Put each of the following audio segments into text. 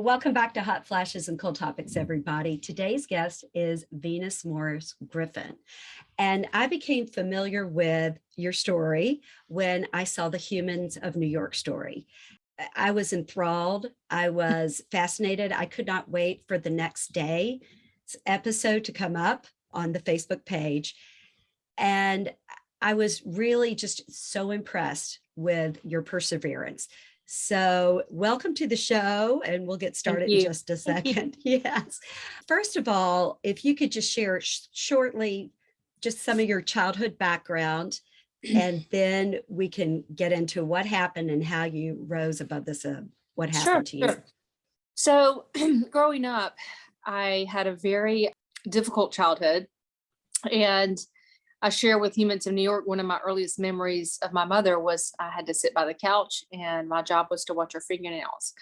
welcome back to Hot Flashes and Cool Topics, everybody. Today's guest is Venus Morris Griffin. And I became familiar with your story when I saw the Humans of New York story. I was enthralled. I was fascinated. I could not wait for the next day's episode to come up on the Facebook page. And I was really just so impressed with your perseverance. So welcome to the show, and we'll get started in just a second. Yes. First of all, if you could just share shortly just some of your childhood background, and then we can get into what happened and how you rose above this, what happened to you. Sure. So growing up, I had a very difficult childhood, and I share with Humans of New York, one of my earliest memories of my mother was I had to sit by the couch and my job was to watch her fingernails.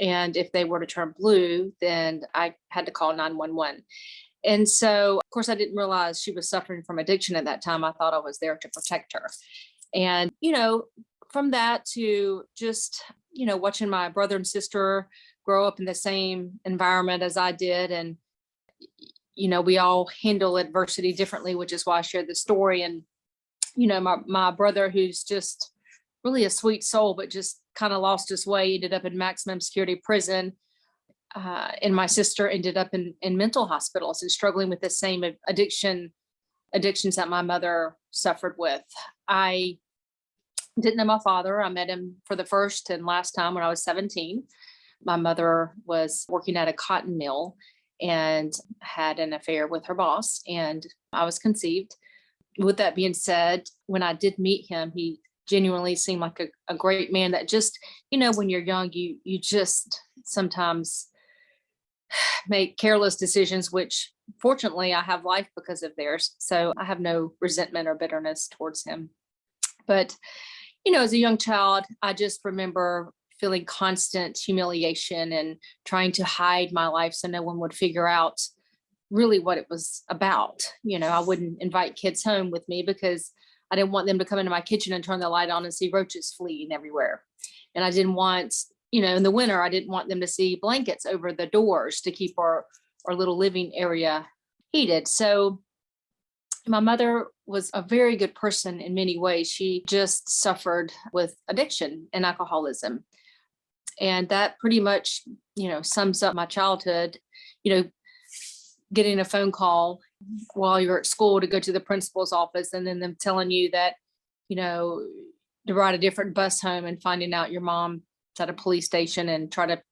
And if they were to turn blue, then I had to call 911. And so, of course, I didn't realize she was suffering from addiction at that time. I thought I was there to protect her. And, from that to just, watching my brother and sister grow up in the same environment as I did. And we all handle adversity differently, which is why I shared the story. And, my brother, who's just really a sweet soul, but just kind of lost his way, ended up in maximum security prison. And my sister ended up in mental hospitals and struggling with the same addictions that my mother suffered with. I didn't know my father. I met him for the first and last time when I was 17. My mother was working at a cotton mill and had an affair with her boss, and I was conceived. With that being said, when I did meet him, he genuinely seemed like a great man that just, when you're young, you just sometimes make careless decisions, which fortunately I have life because of theirs. So I have no resentment or bitterness towards him. But, as a young child, I just remember feeling constant humiliation and trying to hide my life so no one would figure out really what it was about. I wouldn't invite kids home with me because I didn't want them to come into my kitchen and turn the light on and see roaches fleeing everywhere. And I didn't want, in the winter, I didn't want them to see blankets over the doors to keep our little living area heated. So my mother was a very good person in many ways. She just suffered with addiction and alcoholism. And that pretty much, sums up my childhood, getting a phone call while you're at school to go to the principal's office and then them telling you that, to ride a different bus home and finding out your mom's at a police station and try to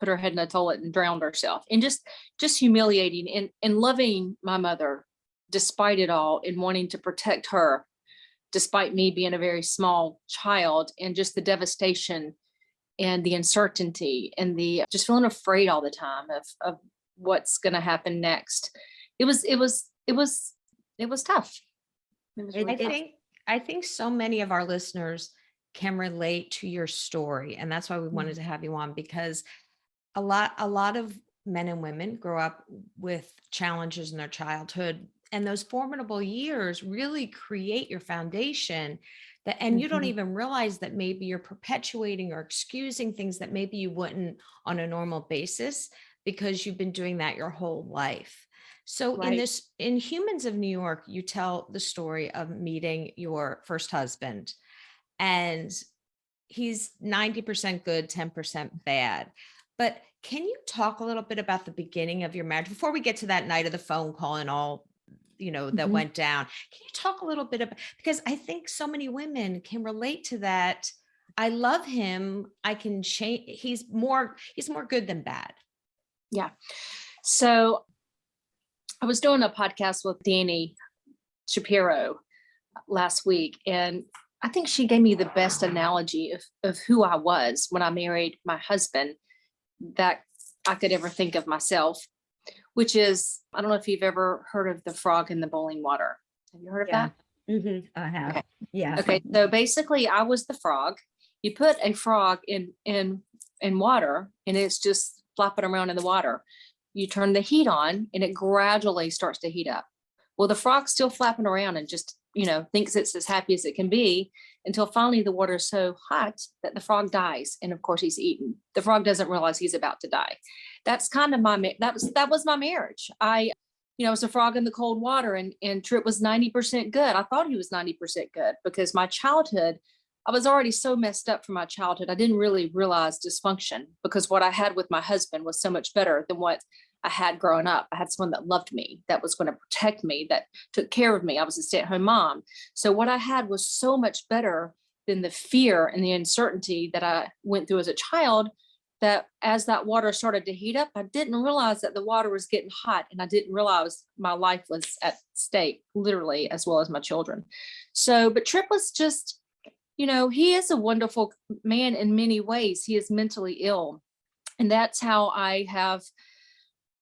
put her head in the toilet and drowned herself. And just humiliating and loving my mother despite it all and wanting to protect her despite me being a very small child, and just the devastation and the uncertainty and the just feeling afraid all the time of what's going to happen next. It was tough. It was really tough. I think so many of our listeners can relate to your story. And that's why we wanted to have you on, because a lot of men and women grow up with challenges in their childhood, and those formidable years really create your foundation and you don't even realize that maybe you're perpetuating or excusing things that maybe you wouldn't on a normal basis because you've been doing that your whole life. So right. in Humans of New York, you tell the story of meeting your first husband, and he's 90% good, 10% bad. But can you talk a little bit about the beginning of your marriage before we get to that night of the phone call and all, that went down? Can you talk a little bit about, because I think so many women can relate to that. I love him. I can change. He's more good than bad. Yeah. So I was doing a podcast with Danny Shapiro last week, and I think she gave me the best analogy of who I was when I married my husband that I could ever think of myself, which is, I don't know if you've ever heard of the frog in the boiling water. Have you heard of that? Mm-hmm. I have. Okay. Yeah. Okay. So basically I was the frog. You put a frog in water and it's just flopping around in the water. You turn the heat on and it gradually starts to heat up. Well, the frog's still flapping around and just thinks it's as happy as it can be, until finally the water is so hot that the frog dies. And of course he's eaten. The frog doesn't realize he's about to die. That's kind of that was my marriage. I was a frog in the cold water, and Trip was 90% good. I thought he was 90% good because my childhood, I was already so messed up from my childhood. I didn't really realize dysfunction because what I had with my husband was so much better than what I had growing up. I had someone that loved me, that was going to protect me, that took care of me. I was a stay-at-home mom. So what I had was so much better than the fear and the uncertainty that I went through as a child, that as that water started to heat up, I didn't realize that the water was getting hot, and I didn't realize my life was at stake, literally, as well as my children. So, but Trip was just, he is a wonderful man in many ways. He is mentally ill. And that's how I have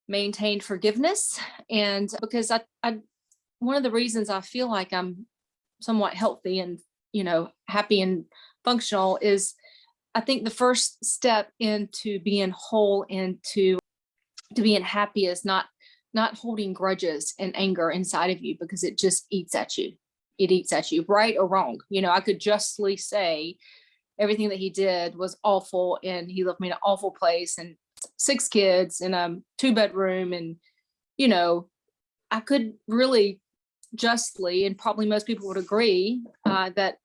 maintained forgiveness. And because I one of the reasons I feel like I'm somewhat healthy and, happy and functional is, I think the first step into being whole and to being happy is not holding grudges and anger inside of you, because it just eats at you. It eats at you, right or wrong. I could justly say everything that he did was awful, and he left me in an awful place, and 6 kids in a 2-bedroom. And, I could really justly, and probably most people would agree, that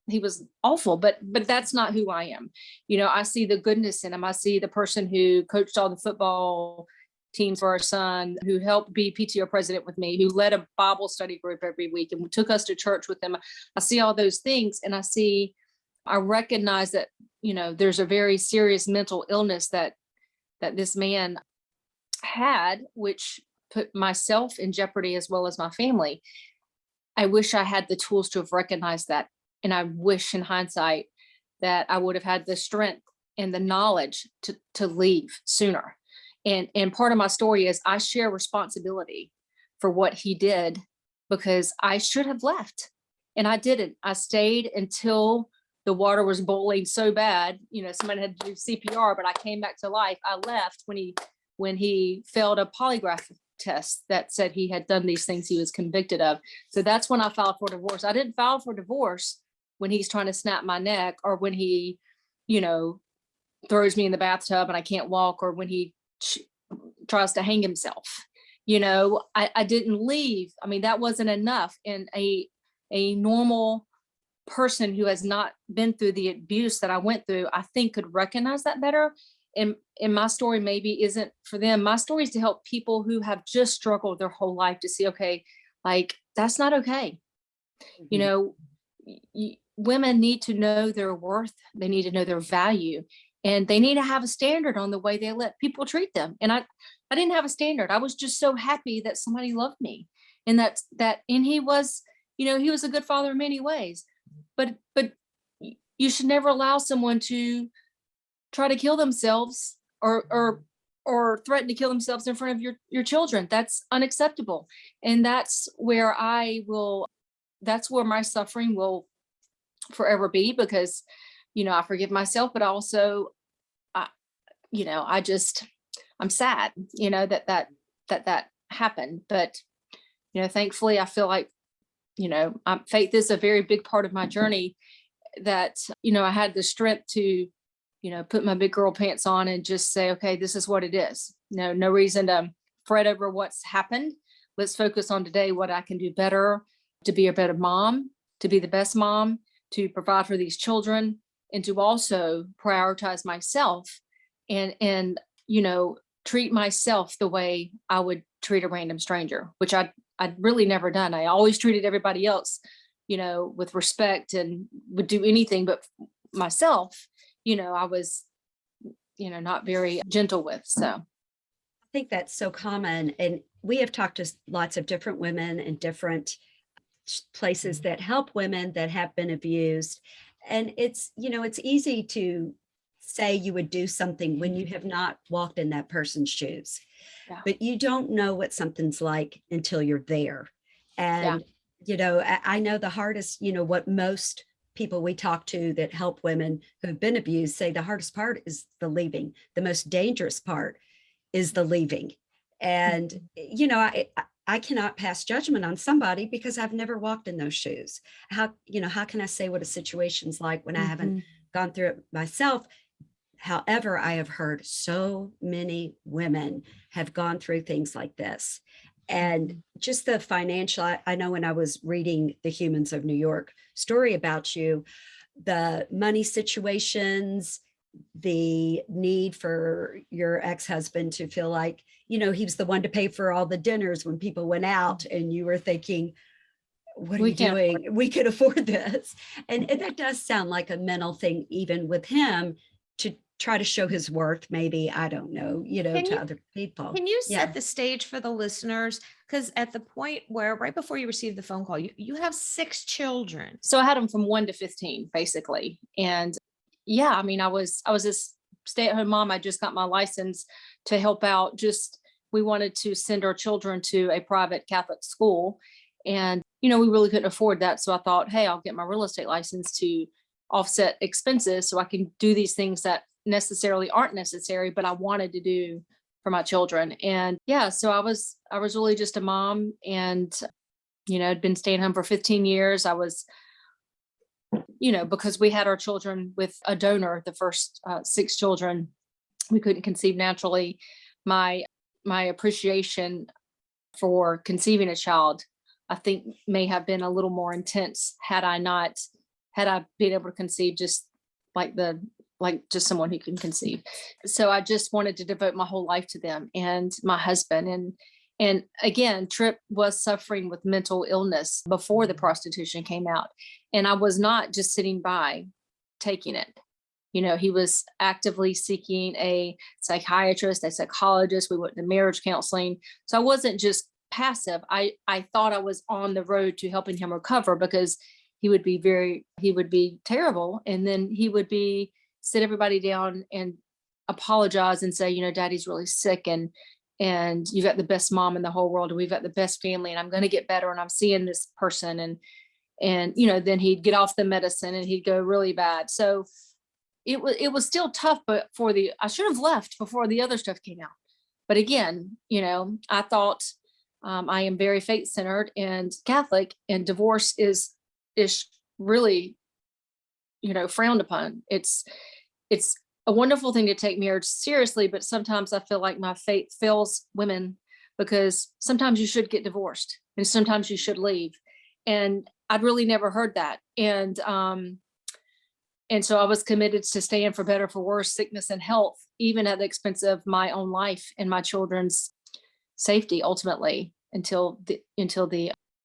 he was awful, but that's not who I am. I see the goodness in him. I see the person who coached all the football teams for our son, who helped be PTO president with me, who led a Bible study group every week and took us to church with him. I see all those things, and I recognize that, there's a very serious mental illness that this man had, which put myself in jeopardy as well as my family. I wish I had the tools to have recognized that. And I wish in hindsight that I would have had the strength and the knowledge to leave sooner. And part of my story is I share responsibility for what he did, because I should have left, and I didn't. I stayed until the water was boiling so bad, somebody had to do CPR, but I came back to life. I left when he failed a polygraph test that said he had done these things he was convicted of. So that's when I filed for divorce. I didn't file for divorce when he's trying to snap my neck, or when he, throws me in the bathtub and I can't walk, or when he tries to hang himself. I didn't leave. I mean, that wasn't enough. And a normal person who has not been through the abuse that I went through, I think could recognize that better. And my story maybe isn't for them. My story is to help people who have just struggled their whole life to see, okay, like, that's not okay. Women need to know their worth. They need to know their value, and they need to have a standard on the way they let people treat them. And I didn't have a standard. I was just so happy that somebody loved me, and and he was, he was a good father in many ways, but you should never allow someone to try to kill themselves or threaten to kill themselves in front of your children. That's unacceptable. And that's where that's where my suffering will forever be, because, I forgive myself, but also, I'm sad, that happened. But, thankfully I feel like, faith is a very big part of my journey, that, I had the strength to, put my big girl pants on and just say, okay, this is what it is. No reason to fret over what's happened. Let's focus on today, what I can do better to be a better mom, to be the best mom, to provide for these children, and to also prioritize myself and treat myself the way I would treat a random stranger, which I'd really never done. I always treated everybody else, with respect, and would do anything, but myself, I was, not very gentle with. So I think that's so common. And we have talked to lots of different women in different places that help women that have been abused. And it's easy to say you would do something when you have not walked in that person's shoes. Yeah. But you don't know what something's like until you're there. And, I know the hardest, what most people we talk to that help women who have been abused say the hardest part is the leaving. The most dangerous part is the leaving. And, I cannot pass judgment on somebody because I've never walked in those shoes. How can I say what a situation's like when I haven't gone through it myself? However, I have heard so many women have gone through things like this. And just the financial, I know when I was reading the Humans of New York story about you, the money situations, the need for your ex-husband to feel like, he was the one to pay for all the dinners when people went out, and you were thinking, what are We you can't afford doing? We could afford this. And that does sound like a mental thing, even with him, to try to show his worth, maybe, I don't know, Can to you other people. Can you Yeah. set the stage for the listeners? Because at the point where right before you received the phone call, you have 6 children. So I had them from 1 to 15, basically. And yeah, I mean, I was a stay-at-home mom. I just got my license to help out. We wanted to send our children to a private Catholic school. And, we really couldn't afford that. So I thought, hey, I'll get my real estate license to offset expenses so I can do these things that necessarily aren't necessary, but I wanted to do for my children. And yeah, so I was really just a mom, and, I'd been staying home for 15 years. I was, because we had our children with a donor, the first 6 children, we couldn't conceive naturally. My appreciation for conceiving a child, I think, may have been a little more intense had I been able to conceive just just someone who can conceive. So I just wanted to devote my whole life to them and my husband. And again, Tripp was suffering with mental illness before the prostitution came out. And I was not just sitting by taking it. He was actively seeking a psychiatrist, a psychologist. We went to marriage counseling. So I wasn't just passive. I thought I was on the road to helping him recover, because he would be terrible. And then he would sit everybody down and apologize and say, Daddy's really sick, and you've got the best mom in the whole world, and we've got the best family, and I'm going to get better, and I'm seeing this person. And then he'd get off the medicine and he'd go really bad. So it was still tough, but I should have left before the other stuff came out. But again, I thought, I am very faith centered and Catholic, and divorce is really, frowned upon. It's a wonderful thing to take marriage seriously, but sometimes I feel like my faith fails women, because sometimes you should get divorced and sometimes you should leave. And I'd really never heard that. And so I was committed to staying for better, for worse, sickness and health, even at the expense of my own life and my children's safety, ultimately, until the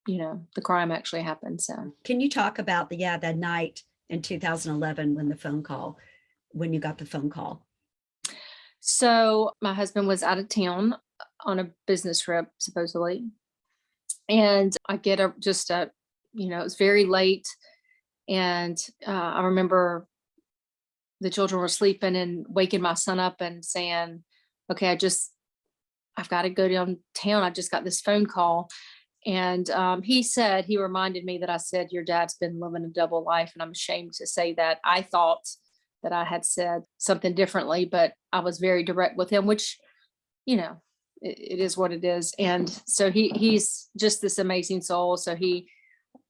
the crime actually happened. So Can you talk about that night in 2011 when you got the phone call? So my husband was out of town on a business trip, supposedly. And I get it was very late. And I remember the children were sleeping and waking my son up and saying, okay, I've got to go downtown. I just got this phone call. And he reminded me that I said, your dad's been living a double life. And I'm ashamed to say that. I thought that I had said something differently, but I was very direct with him, which, it is what it is. And so he's just this amazing soul. So he,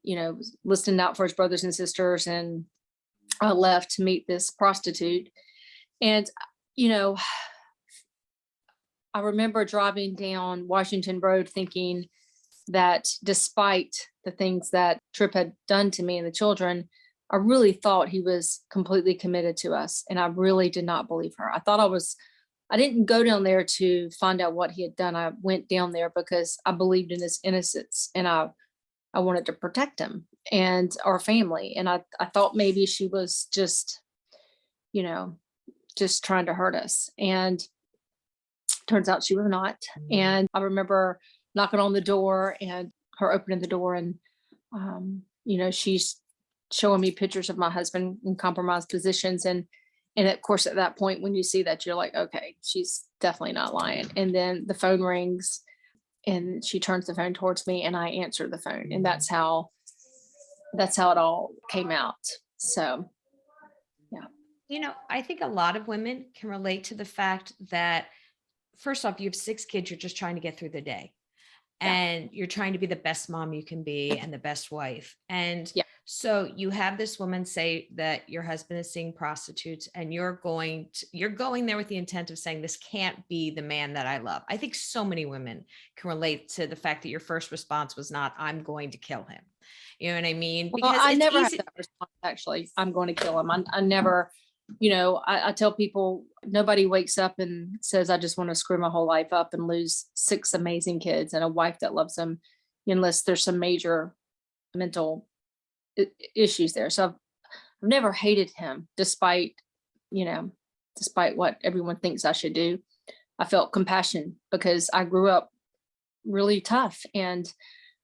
was listening out for his brothers and sisters, and left to meet this prostitute. And, I remember driving down Washington Road thinking that despite the things that Tripp had done to me and the children, I really thought he was completely committed to us. And I really did not believe her. I didn't go down there to find out what he had done. I went down there because I believed in his innocence, and I wanted to protect him and our family. And I thought maybe she was just trying to hurt us. And turns out she was not. And I remember knocking on the door and her opening the door, and she's showing me pictures of my husband in compromised positions. And of course, at that point, when you see that, you're like, okay, she's definitely not lying. And then the phone rings and she turns the phone towards me, and I answer the phone. And that's how it all came out. So, yeah. I think a lot of women can relate to the fact that, first off, you have 6 kids, you're just trying to get through the day. Yeah. and you're trying to be the best mom you can be and the best wife. And Yeah. so you have this woman say that your husband is seeing prostitutes, and you're going there with the intent of saying, this can't be the man that I love. I think so many women can relate to the fact that your first response was not, I'm going to kill him. You know what I mean? Well, Because I it's never had easy. that response, actually. I'm going to kill him. I never, I tell people, nobody wakes up and says, I just want to screw my whole life up and lose 6 amazing kids and a wife that loves them, unless there's some major mental issues there. So I've never hated him, you know, despite what everyone thinks I should do. I felt compassion because I grew up really tough, and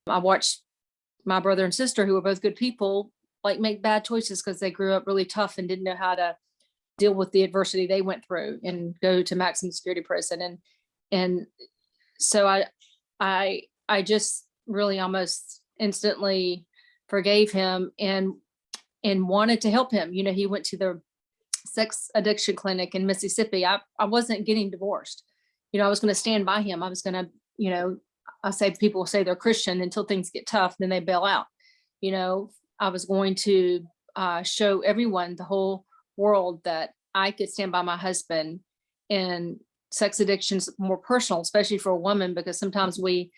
I watched my brother and sister, who were both good people, like make bad choices because they grew up really tough and didn't know how to deal with the adversity they went through and go to maximum security prison. And so I just really almost instantly forgave him and wanted to help him. He went to the sex addiction clinic in Mississippi. I wasn't getting divorced. I was going to stand by him. I was going to, I say, people say they're Christian until things get tough, then they bail out. I was going to show everyone, the whole world, that I could stand by my husband. And sex addiction's more personal, especially for a woman, because sometimes we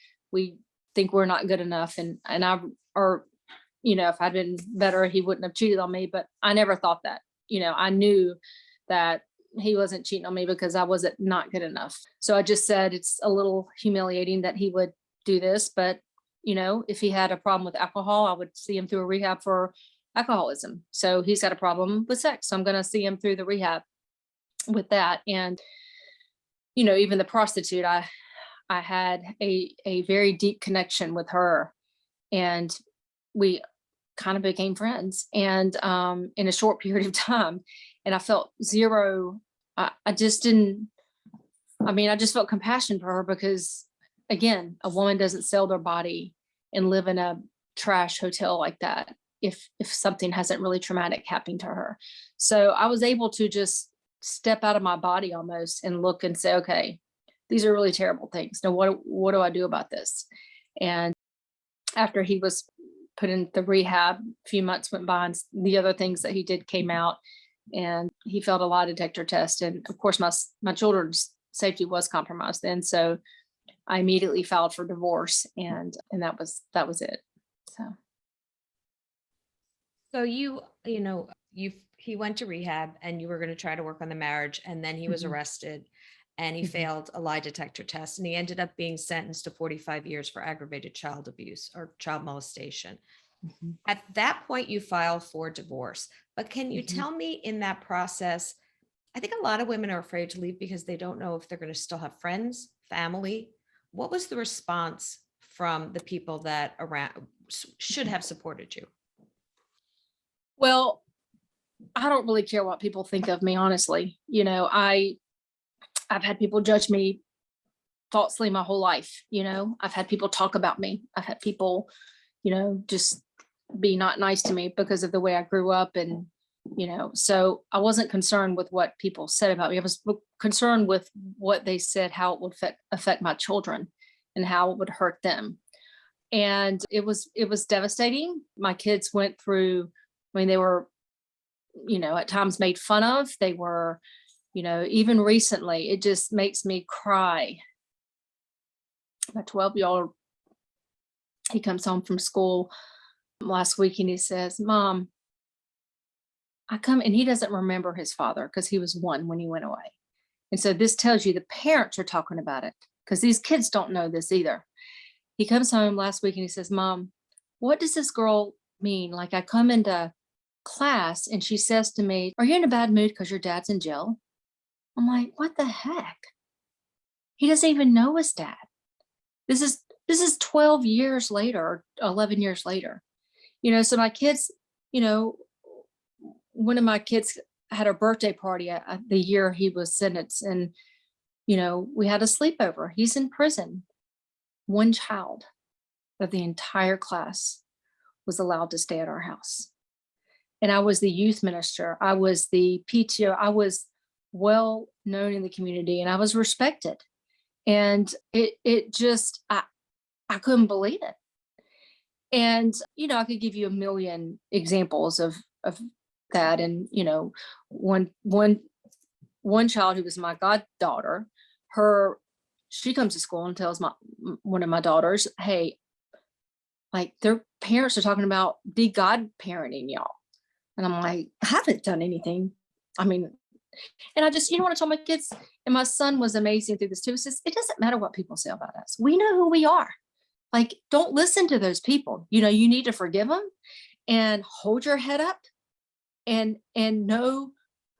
think we're not good enough. And if I'd been better, he wouldn't have cheated on me. But I never thought that. I knew that he wasn't cheating on me because I wasn't not good enough. So I just said, it's a little humiliating that he would do this, but if he had a problem with alcohol, I would see him through a rehab for alcoholism. So he's got a problem with sex, so I'm going to see him through the rehab with that. And even the prostitute, I had a very deep connection with her, and we kind of became friends, and in a short period of time. And I felt zero. I just felt compassion for her because, again, a woman doesn't sell their body and live in a trash hotel like that if something hasn't really traumatic happened to her. So I was able to just step out of my body almost and look and say, okay, these are really terrible things. Now, what do I do about this? And after he was put in the rehab, a few months went by, and the other things that he did came out, and he failed a lie detector test. And of course, my children's safety was compromised then. So I immediately filed for divorce, and that was it. So he went to rehab, and you were going to try to work on the marriage, and then he was Mhm. arrested, and he Mhm. failed a lie detector test, and he ended up being sentenced to 45 years for aggravated child abuse or child molestation. Mhm. At that point, you filed for divorce. But can you Mhm. tell me, in that process, I think a lot of women are afraid to leave because they don't know if they're going to still have friends, family. What was the response from the people that should have supported you? Well, I don't really care what people think of me, honestly. I've had people judge me falsely my whole life. I've had people talk about me. I've had people, just be not nice to me because of the way I grew up. And, so I wasn't concerned with what people said about me. I was concerned with what they said, how it would affect my children and how it would hurt them. And it was devastating. My kids went through, they were, at times made fun of. They were, even recently, it just makes me cry. My 12-year-old, he comes home from school last week and he says, Mom, and he doesn't remember his father because he was 1 when he went away. And so this tells you the parents are talking about it, because these kids don't know this either. He comes home last week and he says, Mom, what does this girl mean? Like, I come into class and she says to me, are you in a bad mood because your dad's in jail? I'm like, what the heck? He doesn't even know his dad. This is 12 years later, or 11 years later. So my kids, one of my kids had a birthday party the year he was sentenced, and we had a sleepover. He's in prison. One child of the entire class was allowed to stay at our house. And I was the youth minister. I was the PTO. I was well known in the community, and I was respected. And it just, I couldn't believe it. And, I could give you a million examples of that. And, one child who was my goddaughter, she comes to school and tells one of my daughters, hey, like their parents are talking about be God parenting y'all. And I'm like, I haven't done anything. I mean, and I just, what I told my kids, and my son was amazing through this too, says, it doesn't matter what people say about us. We know who we are. Like, don't listen to those people. You need to forgive them and hold your head up and know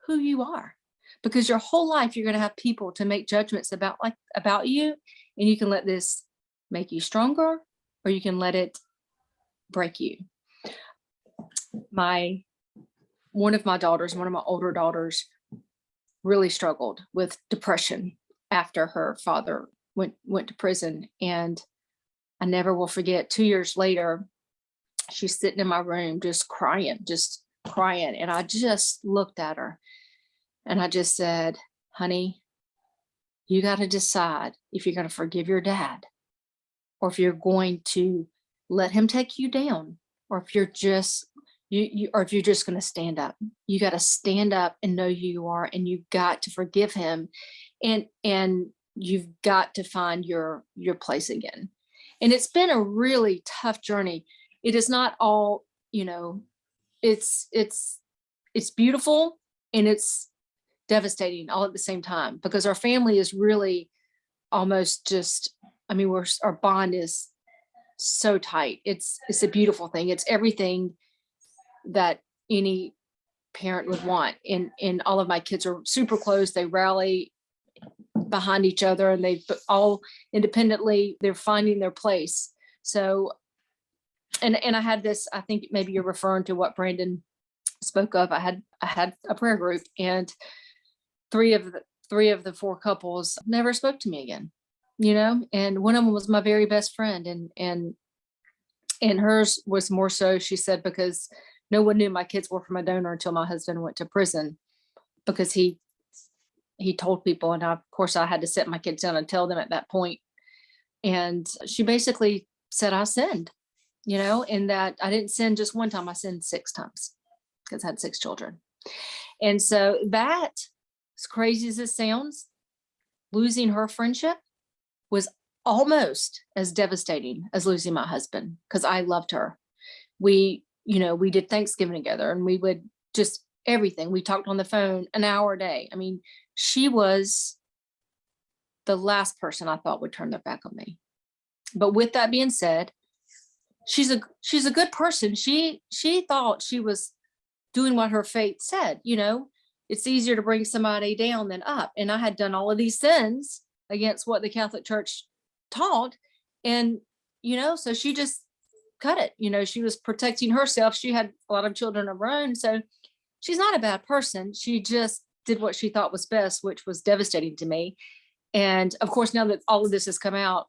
who you are, because your whole life you're going to have people to make judgments about you, and you can let this make you stronger or you can let it break you. One of my older daughters really struggled with depression after her father went to prison. And I never will forget, 2 years later, she's sitting in my room just crying. And I just looked at her and I just said, honey, you got to decide if you're going to forgive your dad, or if you're going to let him take you down, or if you're just going to stand up. You got to stand up and know who you are, and you got to forgive him, and you've got to find your place again. And it's been a really tough journey. It is not all, it's beautiful and it's devastating all at the same time, because our family is really almost just, our bond is so tight. It's a beautiful thing. It's everything that any parent would want. And all of my kids are super close. They rally behind each other, and they all independently, they're finding their place. So, and I had this, I think maybe you're referring to what Brandon spoke of. I had a prayer group, and three of the four couples never spoke to me again, and one of them was my very best friend, and hers was more so, she said, because no one knew my kids were from a donor until my husband went to prison, because he told people. And of course I had to sit my kids down and tell them at that point. And she basically said I sinned, and that I didn't sin just one time, I sinned 6 times, because I had 6 children. And so that, as crazy as it sounds, losing her friendship was almost as devastating as losing my husband, because I loved her. We did Thanksgiving together, and we would just everything. We talked on the phone an hour a day. She was the last person I thought would turn their back on me. But with that being said, she's a good person. She thought she was doing what her fate said. It's easier to bring somebody down than up. And I had done all of these sins against what the Catholic Church taught. And, so she just cut it. She was protecting herself. She had a lot of children of her own. So she's not a bad person. She just did what she thought was best, which was devastating to me. And of course, now that all of this has come out,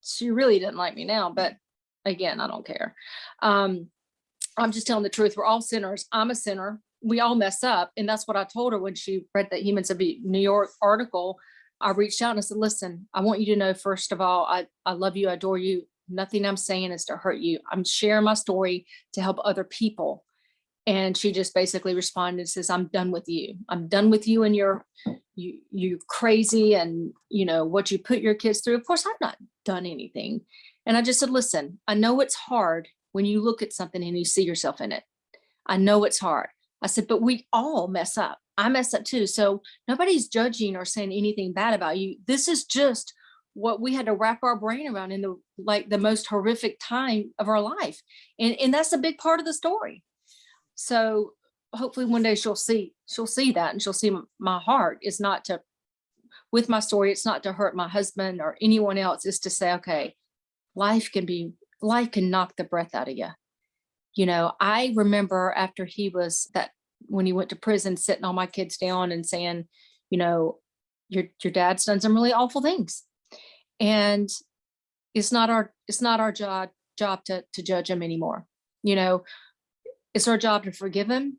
she really didn't like me now. But again, I don't care. I'm just telling the truth. We're all sinners. I'm a sinner. We all mess up. And that's what I told her when she read that Humans of New York article. I reached out and I said, listen, I want you to know, first of all, I love you. I adore you. Nothing I'm saying is to hurt you. I'm sharing my story to help other people. And she just basically responded and says, I'm done with you. I'm done with you and you're crazy, and what you put your kids through. Of course, I've not done anything. And I just said, listen, I know it's hard when you look at something and you see yourself in it. I know it's hard. I said, but we all mess up. I mess up too. So nobody's judging or saying anything bad about you. This is just what we had to wrap our brain around in the most horrific time of our life. And that's a big part of the story. So hopefully one day she'll see that, and she'll see my heart is not to, with my story, it's not to hurt my husband or anyone else. It's to say, okay, life can knock the breath out of you. I remember after when he went to prison, sitting all my kids down and saying, your dad's done some really awful things. And it's not our job to judge him anymore. It's our job to forgive him.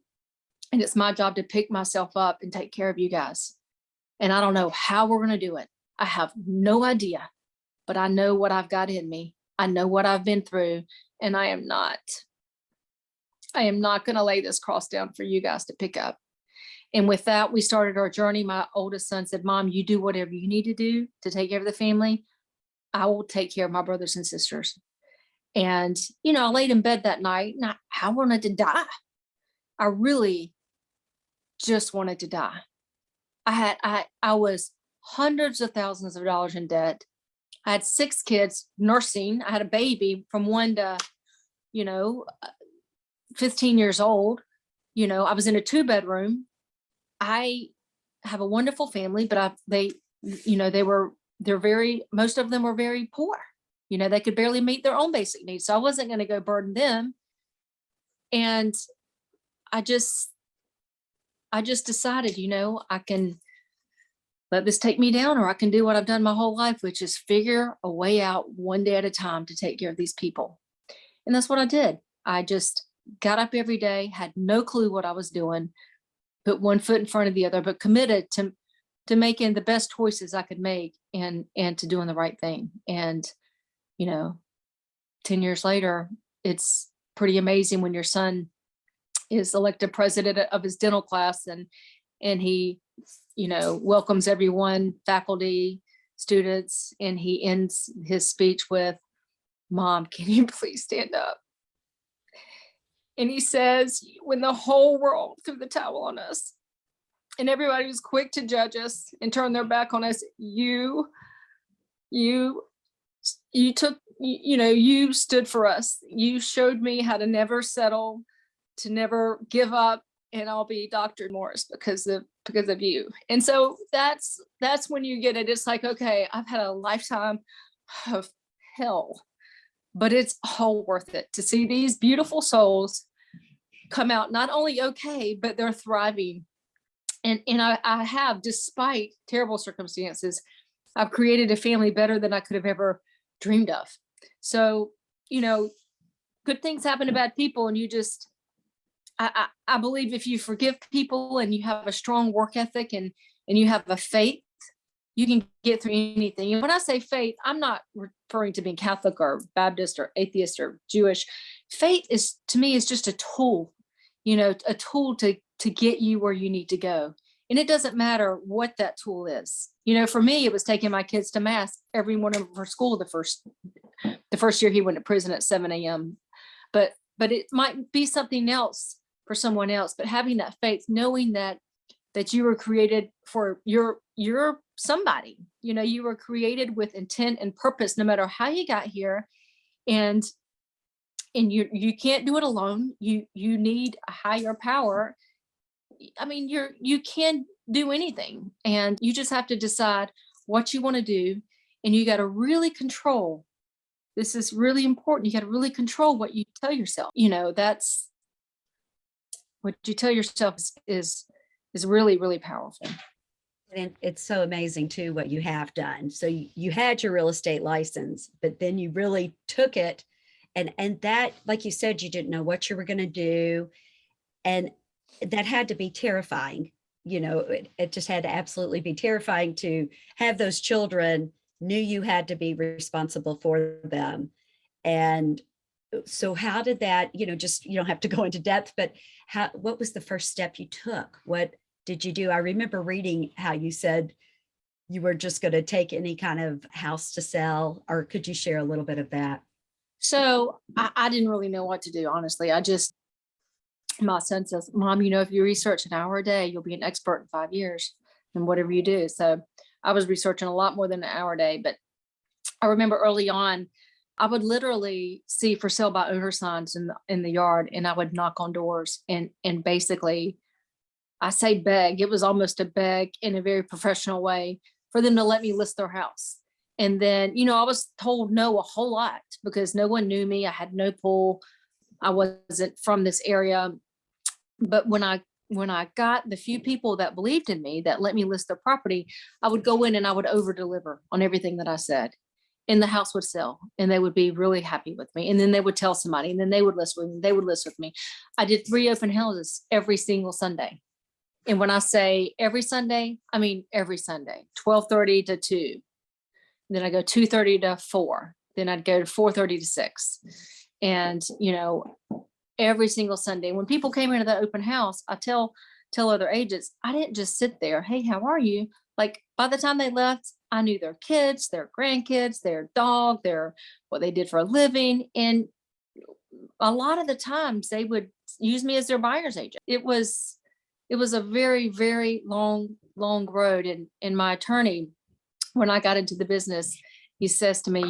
And it's my job to pick myself up and take care of you guys. And I don't know how we're going to do it. I have no idea, but I know what I've got in me. I know what I've been through, and I am not going to lay this cross down for you guys to pick up. And with that, we started our journey. My oldest son said, Mom, you do whatever you need to do to take care of the family. I will take care of my brothers and sisters. And, I laid in bed that night and I wanted to die. I really just wanted to die. I was hundreds of thousands of dollars in debt. I had 6 kids nursing. I had a baby from 1 to, 15 years old. I was in a 2-bedroom. I have a wonderful family, but most of them were very poor. They could barely meet their own basic needs. So I wasn't going to go burden them. And I just decided, I can let this take me down, or I can do what I've done my whole life, which is figure a way out one day at a time to take care of these people. And that's what I did. I just got up every day, had no clue what I was doing, put one foot in front of the other, but committed to making the best choices I could make and to doing the right thing. And, 10 years later, it's pretty amazing when your son is elected president of his dental class and he, welcomes everyone, faculty, students, and he ends his speech with, Mom, can you please stand up? And he says, when the whole world threw the towel on us and everybody was quick to judge us and turn their back on us, you took, you stood for us. You showed me how to never settle, to never give up, and I'll be Dr. Morris because of you. And so that's when you get it. It's like, okay, I've had a lifetime of hell, but it's all worth it to see these beautiful souls come out not only okay, but they're thriving. And I have, despite terrible circumstances, I've created a family better than I could have ever dreamed of. So, good things happen to bad people, and you just, I believe if you forgive people and you have a strong work ethic and you have a faith, you can get through anything. And when I say faith, I'm not referring to being Catholic or Baptist or atheist or Jewish. Faith is, to me, is just a tool, a tool to get you where you need to go. And it doesn't matter what that tool is. For me, it was taking my kids to mass every morning for school. The first year he went to prison at 7 a.m. But it might be something else for someone else. But having that faith, knowing that you were created for you're somebody, you were created with intent and purpose, no matter how you got here. And you can't do it alone. You need a higher power. I mean, you can do anything, and you just have to decide what you want to do. And you got to really control. This is really important. You got to really control what you tell yourself. That's what you tell yourself is really, really powerful. And it's so amazing too, what you have done. So you had your real estate license, but then you really took it. And that, like you said, you didn't know what you were going to do. And that had to be terrifying. It just had to absolutely be terrifying to have those children, knew you had to be responsible for them. And so how did that, just, you don't have to go into depth, but what was the first step you took? What did you do? I remember reading how you said you were just going to take any kind of house to sell, or could you share a little bit of that? So I didn't really know what to do, honestly. My son says, Mom, if you research an hour a day, you'll be an expert in 5 years in whatever you do. So I was researching a lot more than an hour a day. But I remember early on, I would literally see for sale by owner signs in the yard, and I would knock on doors and basically, I say beg. It was almost a beg in a very professional way for them to let me list their house. And then, I was told no a whole lot because no one knew me. I had no pull. I wasn't from this area. But when I got the few people that believed in me, that let me list their property, I would go in and I would over deliver on everything that I said. And the house would sell, and they would be really happy with me. And then they would tell somebody, and then they would list with me. They would list with me. I did 3 open houses every single Sunday. And when I say every Sunday, I mean every Sunday, 12:30 to 2. And then I go 2:30 to 4. then I'd go to 4:30 to 6. And, every single Sunday when people came into the open house, I tell other agents, I didn't just sit there. Hey, how are you? Like by the time they left, I knew their kids, their grandkids, their dog, what they did for a living. And a lot of the times they would use me as their buyer's agent. It was a very, very long road. And my attorney, when I got into the business, he says to me,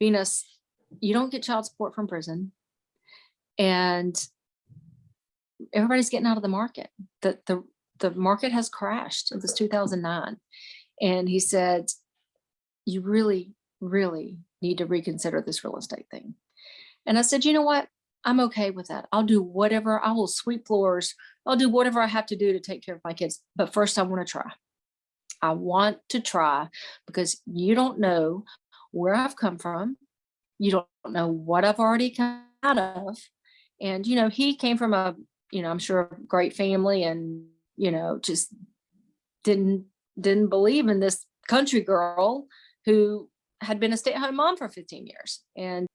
Venus, you don't get child support from prison. And everybody's getting out of the market. The market has crashed. It was 2009. And he said, you really, really need to reconsider this real estate thing. And I said, you know what? I'm okay with that. I'll do whatever. I will sweep floors. I'll do whatever I have to do to take care of my kids. But first, I want to try. I want to try because you don't know where I've come from. You don't know what I've already come out of. And, he came from I'm sure a great family and, just didn't believe in this country girl who had been a stay-at-home mom for 15 years. And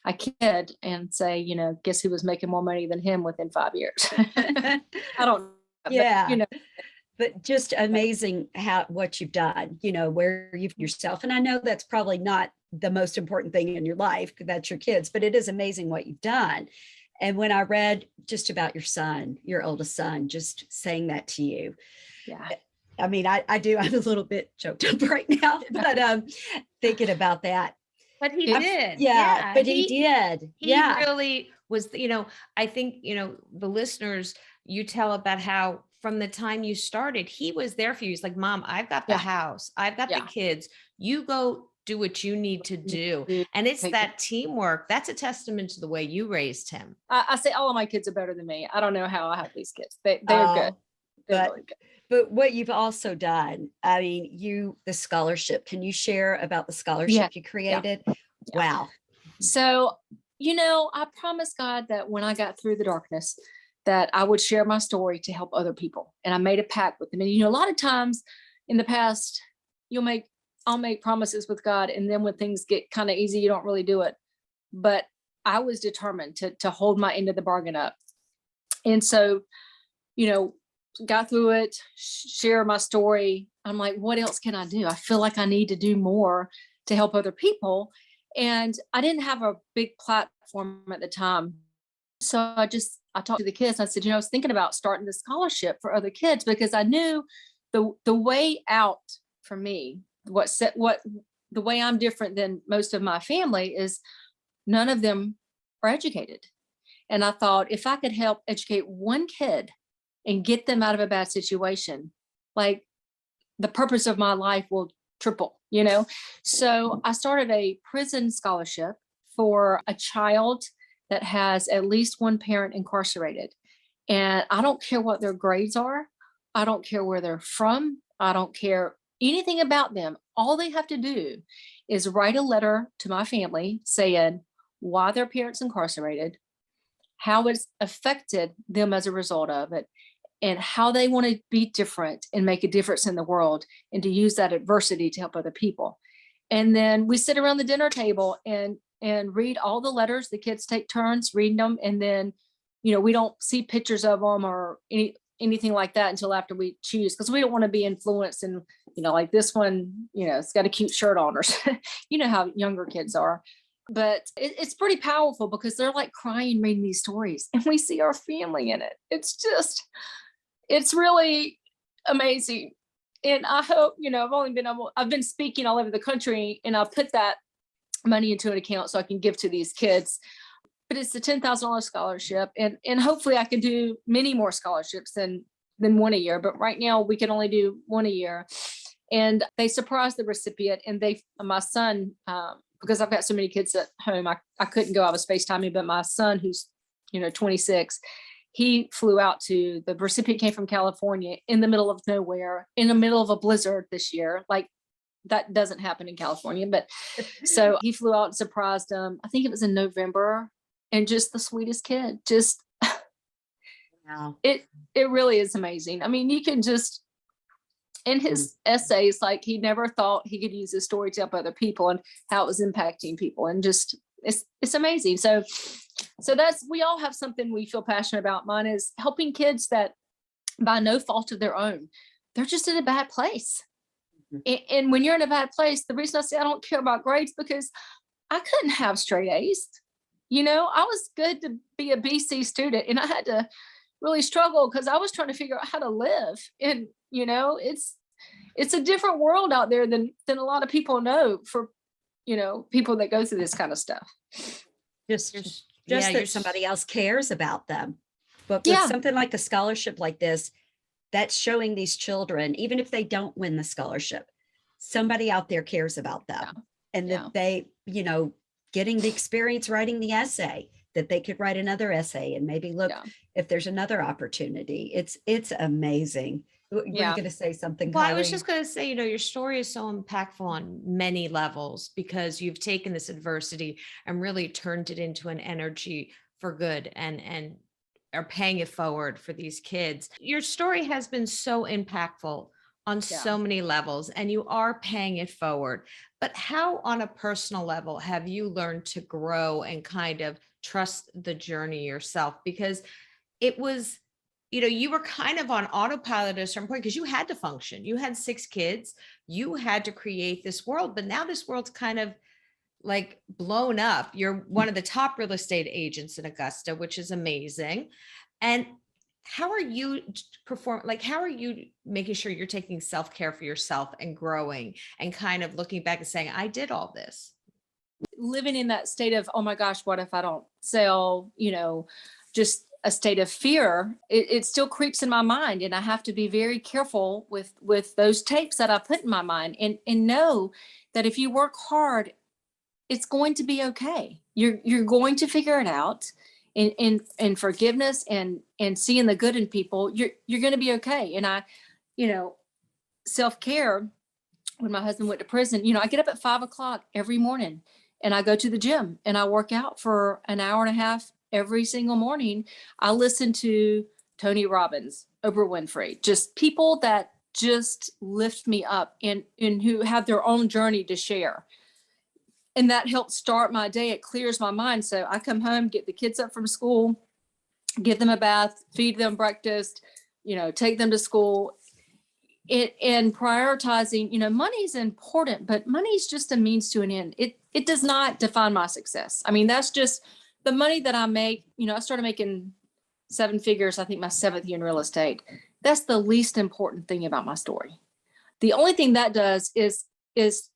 I kid and say, guess who was making more money than him within 5 years? I don't know. Yeah. But, But just amazing what you've done, where you've yourself. And I know that's probably not the most important thing in your life, because that's your kids, but it is amazing what you've done. And when I read just about your son, your oldest son, just saying that to you, yeah. I mean, I'm a little bit choked up right now, but thinking about that. But he did. Yeah, but he did. He really was, I think, the listeners, you tell about how from the time you started, he was there for you. He's like, Mom, I've got the house. I've got the kids. You go do what you need to do. And it's that teamwork. That's a testament to the way you raised him. I say all of my kids are better than me. I don't know how I have these kids. They're good. They're really good. But what you've also done, I mean, the scholarship, can you share about the scholarship you created? Yeah. Wow. So, I promised God that when I got through the darkness, that I would share my story to help other people. And I made a pact with him. And, a lot of times in the past, I'll make promises with God. And then when things get kind of easy, you don't really do it. But I was determined to hold my end of the bargain up. And so, got through it, share my story. I'm like, what else can I do? I feel like I need to do more to help other people. And I didn't have a big platform at the time. So I talked to the kids. And I said, I was thinking about starting the scholarship for other kids because I knew the way out for me, the way I'm different than most of my family is none of them are educated. And I thought if I could help educate one kid and get them out of a bad situation, like the purpose of my life will triple, So I started a prison scholarship for a child that has at least one parent incarcerated. And I don't care what their grades are. I don't care where they're from. I don't care anything about them. All they have to do is write a letter to my family saying why their parents incarcerated, how it's affected them as a result of it, and how they want to be different and make a difference in the world and to use that adversity to help other people. And then we sit around the dinner table and read all the letters. The kids take turns reading them. And then, we don't see pictures of them or anything like that until after we choose, because we don't want to be influenced and, like this one, it's got a cute shirt on or how younger kids are. But it's pretty powerful because they're like crying reading these stories and we see our family in it. It's really amazing. And I hope, I've been speaking all over the country and I'll put that money into an account so I can give to these kids. But it's a $10,000 scholarship. And hopefully I can do many more scholarships than one a year. But right now we can only do one a year. And they surprised the recipient and my son, because I've got so many kids at home, I couldn't go. I was FaceTiming, but my son, who's, 26, he flew out the recipient came from California in the middle of nowhere, in the middle of a blizzard this year. Like that doesn't happen in California, but so he flew out and surprised him. I think it was in November, and just the sweetest kid. Just wow. It really is amazing. I mean, you can just, in his essays, like he never thought he could use his story to help other people and how it was impacting people. And just, it's amazing. So we all have something we feel passionate about. Mine is helping kids that by no fault of their own, they're just in a bad place. And when you're in a bad place, the reason I say I don't care about grades, because I couldn't have straight A's. I was good to be a BC student, and I had to really struggle because I was trying to figure out how to live. And, it's a different world out there than a lot of people know for, people that go through this kind of stuff. Just Yeah, that somebody else cares about them. But with something like a scholarship like this, that's showing these children, even if they don't win the scholarship, somebody out there cares about them. And that they, getting the experience writing the essay, that they could write another essay and maybe look if there's another opportunity. It's amazing. Were you going to say something, Well, Kylie? I was just going to say, your story is so impactful on many levels because you've taken this adversity and really turned it into an energy for good and are paying it forward for these kids. Your story has been so impactful on so many levels, and you are paying it forward. But how, on a personal level, have you learned to grow and kind of trust the journey yourself? Because it was, you were kind of on autopilot at a certain point because you had to function. You had 6 kids. You had to create this world, but now this world's kind of like blown up. You're one of the top real estate agents in Augusta, which is amazing. And how are you how are you making sure you're taking self-care for yourself and growing and kind of looking back and saying, I did all this? Living in that state of, oh my gosh, what if I don't sell, just a state of fear, it still creeps in my mind. And I have to be very careful with those tapes that I put in my mind and know that if you work hard, it's going to be okay. You're going to figure it out. In forgiveness and seeing the good in people, you're going to be okay. And I, self-care, when my husband went to prison, I get up at 5:00 every morning and I go to the gym and I work out for an hour and a half every single morning. I listen to Tony Robbins, Oprah Winfrey, just people that just lift me up and who have their own journey to share. And that helps start my day. It clears my mind. So I come home, get the kids up from school, give them a bath, feed them breakfast, take them to school. And prioritizing, money's important, but money's just a means to an end. It does not define my success. I mean, that's just the money that I make. I started making 7 figures, I think my 7th year in real estate. That's the least important thing about my story. The only thing that does is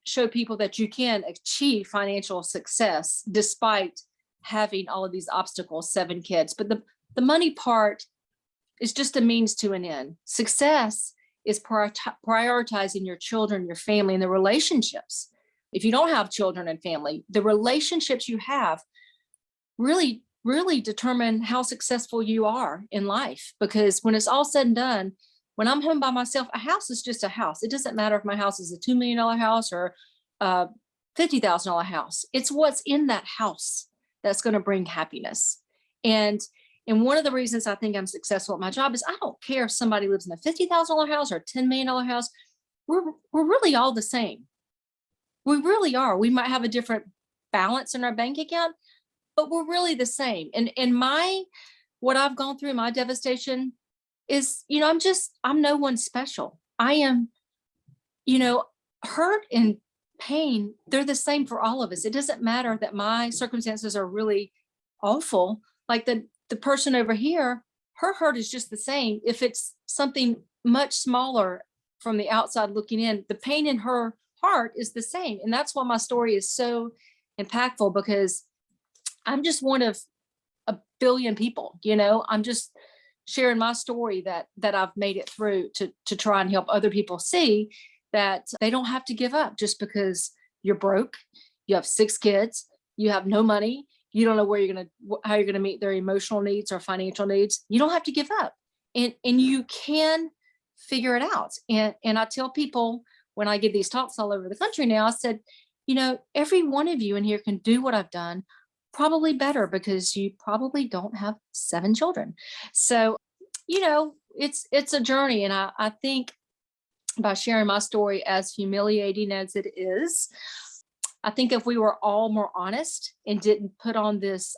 show people that you can achieve financial success despite having all of these obstacles, 7 kids. But the money part is just a means to an end. Success is prioritizing your children, your family, and the relationships. If you don't have children and family, the relationships you have really, really determine how successful you are in life. Because when it's all said and done, when I'm home by myself, a house is just a house. It doesn't matter if my house is a $2 million house or a $50,000 house. It's what's in that house that's going to bring happiness. And one of the reasons I think I'm successful at my job is I don't care if somebody lives in a $50,000 house or a $10 million house. We're really all the same. We really are. We might have a different balance in our bank account, but we're really the same. And what I've gone through, my devastation is, I'm no one special. I am, hurt and pain. They're the same for all of us. It doesn't matter that my circumstances are really awful. Like the person over here, her hurt is just the same. If it's something much smaller from the outside looking in, the pain in her heart is the same. And that's why my story is so impactful, because I'm just one of a billion people, I'm just sharing my story that I've made it through to try and help other people see that they don't have to give up just because you're broke, you have 6 kids, you have no money, you don't know how you're going to meet their emotional needs or financial needs. You don't have to give up, and you can figure it out. And I tell people when I give these talks all over the country now, I said, every one of you in here can do what I've done, probably better, because you probably don't have 7 children. So, it's a journey. And I think by sharing my story, as humiliating as it is. I think if we were all more honest and didn't put on this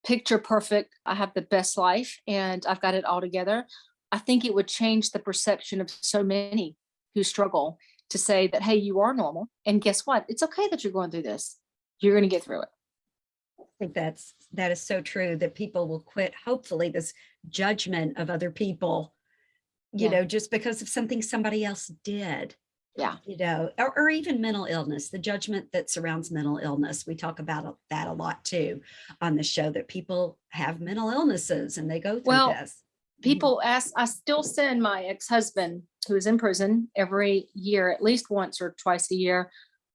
picture perfect, I have the best life and I've got it all together, I think it would change the perception of so many who struggle to say that, hey, you are normal. And guess what? It's okay that you're going through this. You're going to get through it. I think that is so true, that people will quit, hopefully, this judgment of other people, Yeah. just because of something somebody else did. Yeah. Or even mental illness, the judgment that surrounds mental illness. We talk about that a lot too on the show, that people have mental illnesses and they go through Well, this. people ask, I still send my ex-husband, who is in prison, every year, at least once or twice a year.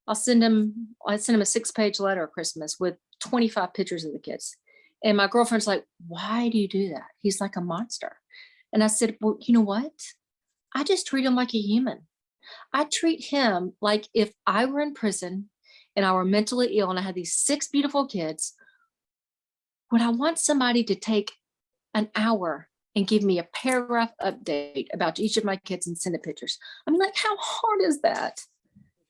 I send him a 6-page letter at Christmas with 25 pictures of the kids. And my girlfriend's like, why do you do that? He's like a monster. And I said, well, you know what? I just treat him like a human. I treat him like if I were in prison and I were mentally ill and I had these 6 beautiful kids, would I want somebody to take an hour and give me a paragraph update about each of my kids and send the pictures? I mean, like, how hard is that?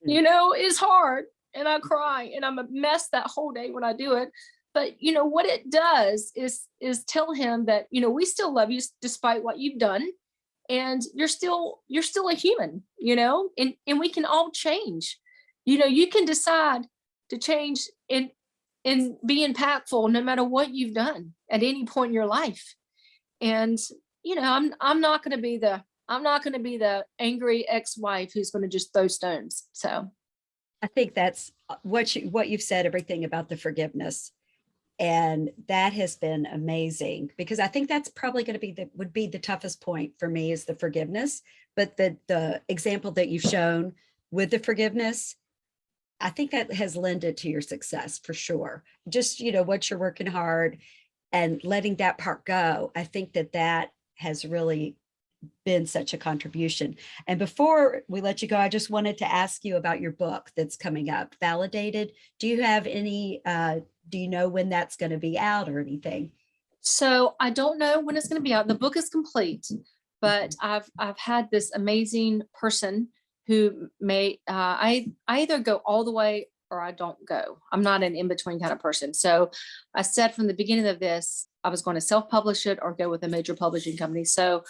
It's hard, and I cry and I'm a mess that whole day when I do it. But what it does is tell him that, we still love you despite what you've done. And you're still a human, and we can all change. You can decide to change and be impactful no matter what you've done at any point in your life. And I'm not going to be the angry ex-wife who's going to just throw stones. So I think that's what you've said, everything about the forgiveness. And that has been amazing, because I think that's probably going to be the toughest point for me, is the forgiveness. But the example that you've shown with the forgiveness, I think that has lended to your success for sure. Just, what you're working hard and letting that part go. I think that has really been such a contribution. And before we let you go, I just wanted to ask you about your book that's coming up, Validated. Do you have any, do you know when that's going to be out or anything? So I don't know when it's going to be out. The book is complete, but I've had this amazing person who I either go all the way or I don't go. I'm not an in-between kind of person. So I said from the beginning of this, I was going to self-publish it or go with a major publishing company. So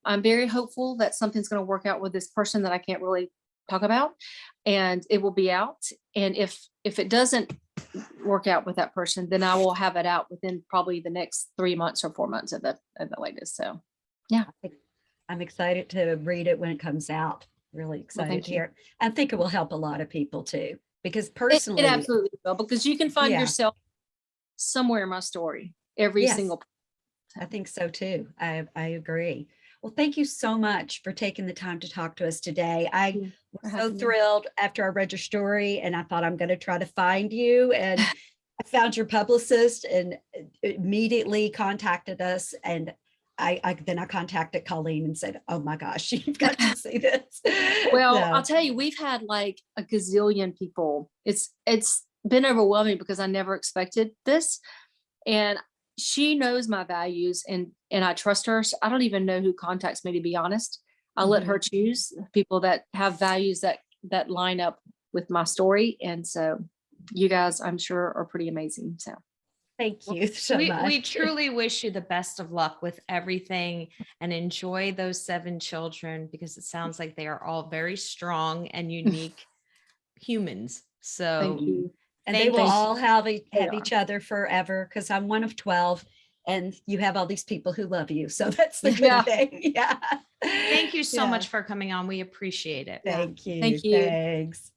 I'm very hopeful that something's going to work out with this person that I can't really talk about, and it will be out. And if it doesn't work out with that person, then I will have it out within probably the next 3 months or 4 months at the latest. So yeah, I'm excited to read it when it comes out. Really excited to hear it. I think it will help a lot of people too, because personally, it absolutely will, because you can find Yeah. yourself somewhere in my story, every Yes. single. I think so too. I agree. Well, thank you so much for taking the time to talk to us today. I was so thrilled after I read your story, and I thought, I'm going to try to find you. And I found your publicist and immediately contacted us. And I contacted Colleen and said, oh my gosh, you've got to see this. Well, So, I'll tell you, we've had like a gazillion people. It's been overwhelming because I never expected this. And she knows my values, and I trust her. So I don't even know who contacts me, to be honest. I let her choose people that have values that line up with my story. And so you guys, I'm sure, are pretty amazing. So thank you so much. We truly wish you the best of luck with everything, and enjoy those 7 children, because it sounds like they are all very strong and unique humans. So thank you. And they will all have They each other forever, because I'm one of 12 and you have all these people who love you. So that's the good thing. Yeah. Thank you so much for coming on. We appreciate it. Thank you. Thank you. Thanks.